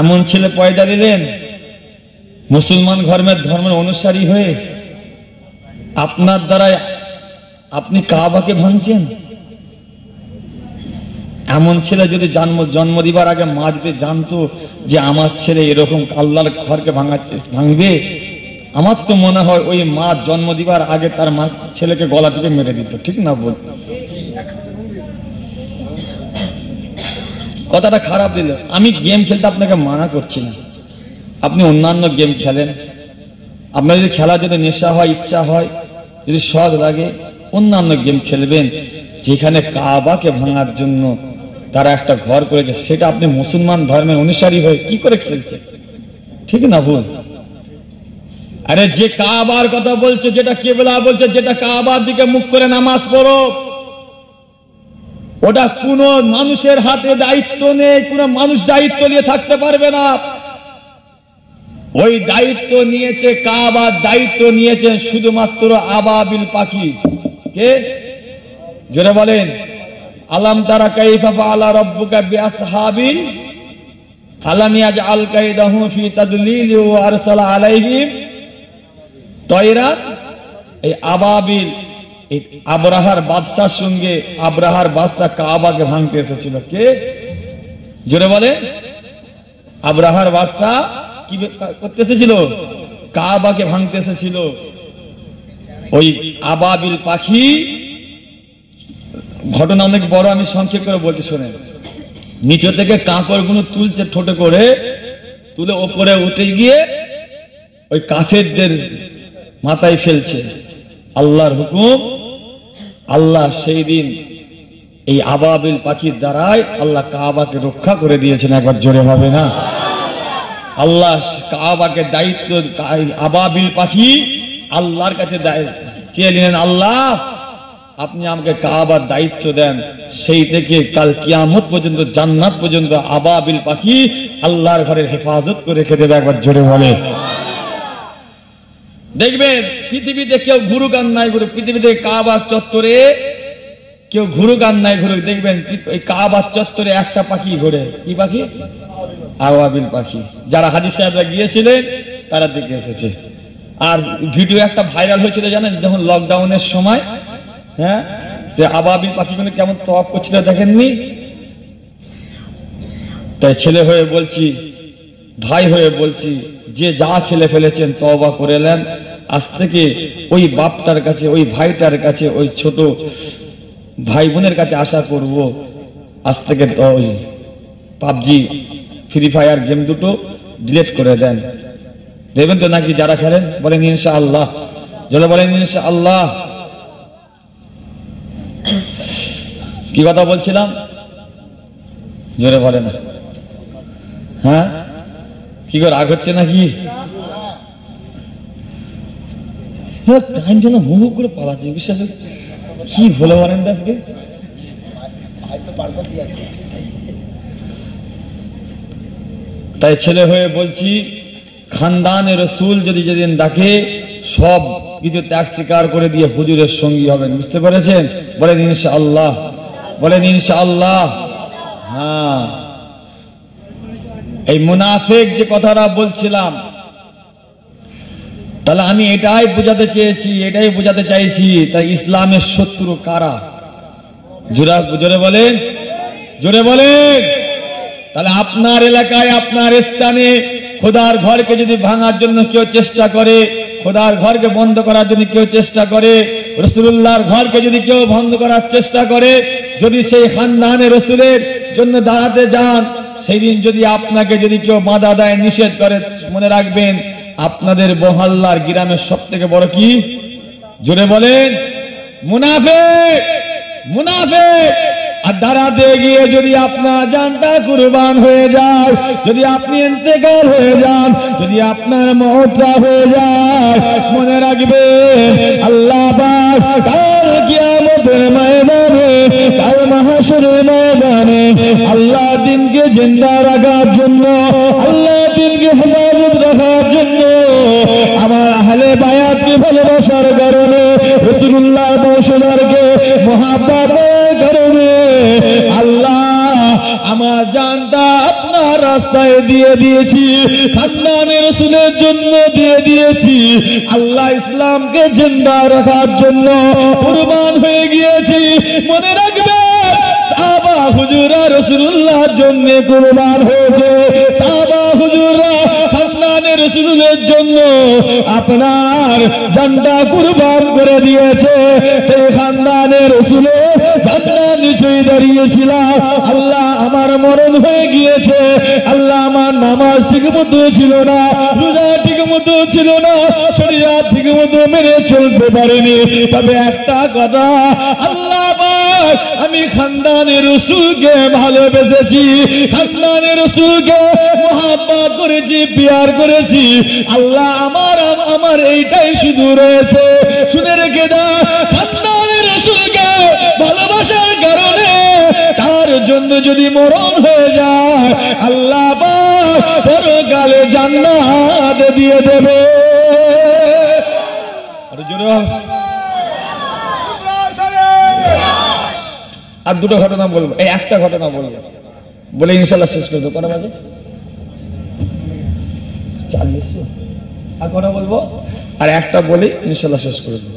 এমন ছেলে পয়দা দিলেন, মুসলমান ধর্মের অনুসারী হয়ে আপনার দ্বারাই আপনি কাবাকে ভাঙছেন। এমন ছেলে যদি জন্ম দিবার আগে মা যদি জানতো যে আমার ছেলে এরকম আল্লাহর ঘরকে ভাঙবে, আমার তো মনে হয় ওই মা জন্ম দিবার আগে তার মা ছেলেকে গলা টিপে মেরে দিত, ঠিক না বল? কথাটা খারাপ দিল। আমি গেম খেলতে আপনাকে মানা করছি না, আপনি অন্যান্য গেম খেলেন। আপনার যদি খেলা যদি নেশা হয়, ইচ্ছা হয়, যদি শখ লাগে, অন্যান্য গেম খেলবেন। যেখানে কাবাকে ভাঙার জন্য তারা একটা ঘর করেছে, সেটা আপনি মুসলমান ধর্মের অনুসারী হয়ে কি করে খেলছেন? ঠিক না ভুল? আরে যে কাবার কথা বলছে, যেটা কিবলা বলছে, যেটা কাবার দিকে মুখ করে নামাজ পড়ো, ওটা কোন মানুষের হাতে দায়িত্ব নেই, কোন মানুষ দায়িত্ব নিয়ে থাকতে পারবে না। ওই দায়িত্ব নিয়েছে, কাবার দায়িত্ব নিয়েছেন শুধুমাত্র আবাবিল পাখি। কে? জোরে বলেন। আলাম তারা কাইফা ফাআলা রাব্বুকা বিআসহাবিল আলাম ইয়াজআল কাইদাহু ফি তাদলিল ওয়া আরসালা আলাইহিম তয়রা। এই আবাবিল, এই আবরাহার বাদশার সঙ্গে আবরাহার বাদশা কাবাকে ভাঙতে এসেছিল। কে? জোরে বলে। আবরাহার বাদশা কি করতে এসেছিল? কাবাকে ভাঙতে এসেছিল। ওই আবাবিল পাখি, ঘটনা অনেক বড়, আমি সংক্ষেপ করে বলতে শোনেন। নিচে থেকে কাঁকড় গুলো তুলছে ঠোঁটে করে, তুলে ওপরে উঠে গিয়ে ওই কাফেরদের মাথায় ফেলছে। আল্লাহর হুকুম, আল্লাহ সেই দিন এই আবাবিল পাখির দ্বারাই আল্লাহ কাবাকে রক্ষা করে দিয়েছেন। একবার জোরে হবে না? আল্লাহ কাবাকে দায়িত্ব, আবাবিল পাখি আল্লাহর কাছে চেয়ে নিলেন, আল্লাহ আপনি আমাকে কাবার দায়িত্ব দেন। সেই থেকে কাল কিয়ামত পর্যন্ত, জান্নাত পর্যন্ত আবাবিল পাখি আল্লাহর ঘরের হেফাজত করে রেখে দেবে। একবার জোরে বলে। দেখবেন পৃথিবীতে কেউ ঘুরুক আর নাই ঘুরুক, পৃথিবীতে কাবা চত্বরে কেউ ঘুরুক আর নাই ঘুরুক, দেখবেন এই কাবা চত্বরে একটা পাখি ঘোরে। কি পাখি? আবাবিল পাখি। যারা হাজী সাহেবরা গিয়েছিলেন তারা দেখে এসেছে। আর ভিডিও একটা ভাইরাল হয়েছিল জানেন, যখন লকডাউনের সময়, হ্যাঁ, যে আবাবিল পাখিগুলো কেমন তওয়াফ করছিল দেখেননি? তাই ছেলে হয়ে বলছি, ভাই হয়ে বলছি, যে যা খেলে ফেলেছেন তওবা করে নেন। আজ থেকে ওই বাপটার কাছে, ওই ভাইটার কাছে, ওই ছোট ভাই বোনের কাছে আশা করব, আজ থেকে ওই পাবজি, ফ্রি ফায়ার গেম দুটো ডিলিট করে দেন। দেবেন তো নাকি যারা খেলেন? বলেন ইনশাআল্লাহ। যারা বলেন ইনশাআল্লাহ। কি কথা বলছিলাম? জোরে বলে না। হ্যাঁ, কি করে রাগ হচ্ছে নাকি? টাইম যেন হু হু করে পালাচ্ছে, বিশ্বাস কি বলে বলেন আজকে। তাই ছেলে হয়ে বলছি, খানদানে রসুল যদি যেদিন ডাকে সব কিছু ত্যাগ স্বীকার করে দিয়ে হুজুরের সঙ্গী হবেন। বুঝতে পেরেছেন? বলেন ইনশাআল্লাহ। বলেন ইনশাআল্লাহ। হ্যাঁ, এই মুনাফিক যে কথাটা বলছিলাম, তাহলে আমি এটাই বোঝাতে চেয়েছি, এটাই বোঝাতে চাইছি, তাই ইসলামের শত্রু কারা? জোরে বলেন, জোরে বলেন। তাহলে আপনার এলাকায়, আপনার স্থানে খোদার ঘরকে যদি ভাঙার জন্য কেউ চেষ্টা করে, খোদার ঘরকে বন্ধ করার জন্য কেউ চেষ্টা করে, রাসূলুল্লাহর ঘরকে যদি কেউ বন্ধ করার চেষ্টা করে, যদি সেই খানদানে রাসূলের জন্য দাঁড়াতে যান, সেই দিন যদি আপনাকে যদি কেউ বাধা দেয়, নিষেধ করে, মনে রাখবেন আপনাদের মহল্লার গ্রামের সব থেকে বড় কি? জোরে বলেন, মুনাফিক। মুনাফিক। আর দাঁড়াতে গিয়ে যদি আপনার জানটা কুরবান হয়ে যায়, যদি আপনি ইন্তেকাল হয়ে যান, যদি আপনার মওতটা হয়ে যায়, মনে রাখবেন আল্লাহ পাক কাল কিয়ামতের ময়দানে, কাল মাহশরের ময়দানে আল্লাহ দিনকে জিন্দা রাখার জন্য, আল্লাহ দিনকে হেফাজত রাখার জন্য, আমার আহলে বায়াতকে ভালোবাসার কারণে, রাসূলুল্লাহ বংশধরকে মহাব্বতের কারণে আল্লাহ আমার জানটা আপনার রাস্তায় দিয়ে দিয়েছি, খানদানে রাসূলের জন্য দিয়ে দিয়েছি, আল্লাহ ইসলামকে জিন্দা রাখার জন্য কুরবান হয়ে গিয়েছি। মনে রাখবে সাহাবা হুজুররা রাসূলুল্লাহর জন্য কুরবান হয়েছে, সাহাবা হুজুররা খানদানে রাসূলের জন্য আপনার জানটা কুরবান করে দিয়েছে। সেই খানদানে রাসূলের জানটা নিচেই দাঁড়িয়েছিলাম। আল্লাহ আমার মরণ হয়ে গিয়েছে, আল্লাহ আমার নামাজ ঠিক মতো ছিল না, রোজা ঠিক মতো ছিল না, শরিয়াত ঠিক মতো মেনে চলতে পারিনি। তবে একটা কথা, আল্লাহ পাক আমি খানদানে রাসূলকে ভালোবেসেছি, খানদানে রাসূলকে মহব্বত করেছি, প্যার করেছি। আল্লাহ আমার এইটাই শুধু রয়েছে। শুনে রেখে দাও, খানদানে রাসূলকে ভালোবাসার কারণে তার জন্য যদি মরণ হয়ে যায়, আল্লাহ পাক পরকালে জান্নাত দিয়ে দেবে। আর দুটো ঘটনা বলবো, এই একটা ঘটনা বলবো, বলে ইনশাল্লাহ শেষ করে দেবো। কটা বাজে? 40। আর কটা বলবো? আর একটা বলে ইনশাল্লাহ শেষ করে দেবো।